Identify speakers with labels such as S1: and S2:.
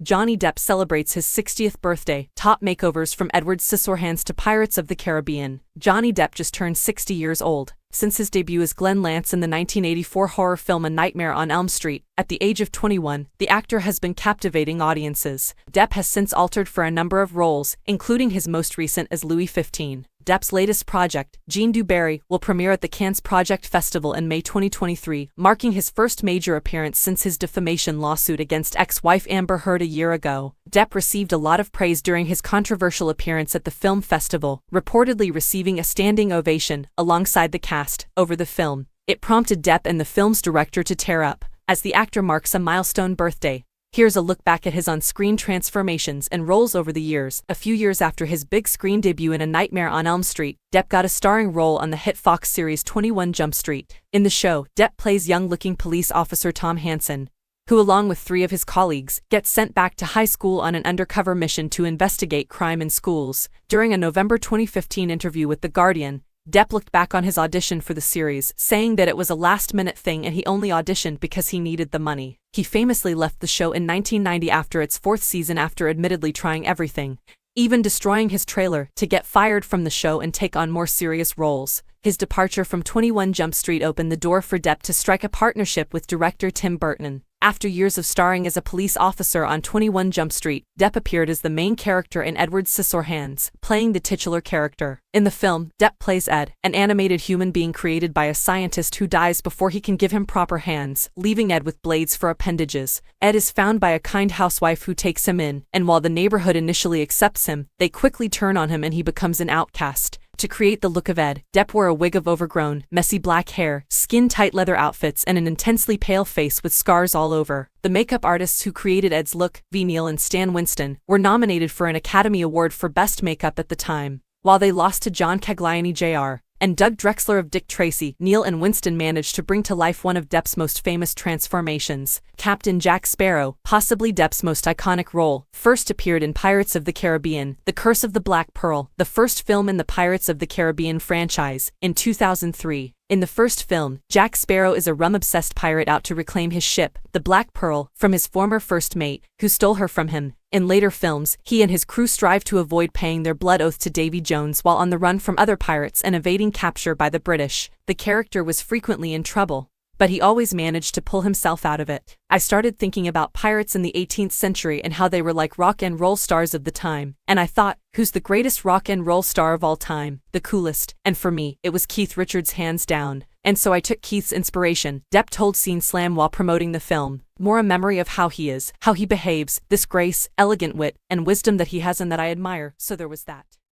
S1: Johnny Depp celebrates his 60th birthday. Top makeovers from Edward Scissorhands to Pirates of the Caribbean. Johnny Depp just turned 60 years old. Since his debut as Glenn Lance in the 1984 horror film A Nightmare on Elm Street, at the age of 21, the actor has been captivating audiences. Depp has since altered for a number of roles, including his most recent as Louis XV. Depp's latest project, Jean du Barry, will premiere at the Cannes Project Festival in May 2023, marking his first major appearance since his defamation lawsuit against ex-wife Amber Heard a year ago. Depp received a lot of praise during his controversial appearance at the film festival, reportedly receiving a standing ovation alongside the cast over the film. It prompted Depp and the film's director to tear up, as the actor marks a milestone birthday. Here's a look back at his on-screen transformations and roles over the years. A few years after his big-screen debut in A Nightmare on Elm Street, Depp got a starring role on the hit Fox series 21 Jump Street. In the show, Depp plays young-looking police officer Tom Hansen, who along with 3 of his colleagues, gets sent back to high school on an undercover mission to investigate crime in schools. During a November 2015 interview with The Guardian, Depp looked back on his audition for the series, saying that it was a last-minute thing and he only auditioned because he needed the money. He famously left the show in 1990 after its 4th season after admittedly trying everything, even destroying his trailer, to get fired from the show and take on more serious roles. His departure from 21 Jump Street opened the door for Depp to strike a partnership with director Tim Burton. After years of starring as a police officer on 21 Jump Street, Depp appeared as the main character in Edward Scissorhands, playing the titular character. In the film, Depp plays Ed, an animated human being created by a scientist who dies before he can give him proper hands, leaving Ed with blades for appendages. Ed is found by a kind housewife who takes him in, and while the neighborhood initially accepts him, they quickly turn on him and he becomes an outcast. To create the look of Ed, Depp wore a wig of overgrown, messy black hair, skin-tight leather outfits and an intensely pale face with scars all over. The makeup artists who created Ed's look, V. Neil and Stan Winston, were nominated for an Academy Award for Best Makeup at the time. While they lost to John Cagliani Jr. and Doug Drexler of Dick Tracy, Neil and Winston managed to bring to life one of Depp's most famous transformations. Captain Jack Sparrow, possibly Depp's most iconic role, first appeared in Pirates of the Caribbean: The Curse of the Black Pearl, the first film in the Pirates of the Caribbean franchise, in 2003. In the first film, Jack Sparrow is a rum-obsessed pirate out to reclaim his ship, the Black Pearl, from his former first mate, who stole her from him. In later films, he and his crew strive to avoid paying their blood oath to Davy Jones while on the run from other pirates and evading capture by the British. The character was frequently in trouble, but he always managed to pull himself out of it. I started thinking about pirates in the 18th century and how they were like rock and roll stars of the time, and I thought, who's the greatest rock and roll star of all time? The coolest. And for me, it was Keith Richards hands down. And so I took Keith's inspiration. Depp told Scene Slam while promoting the film, "More a memory of how he is, how he behaves, this grace, elegant wit, and wisdom that he has and that I admire," so there was that.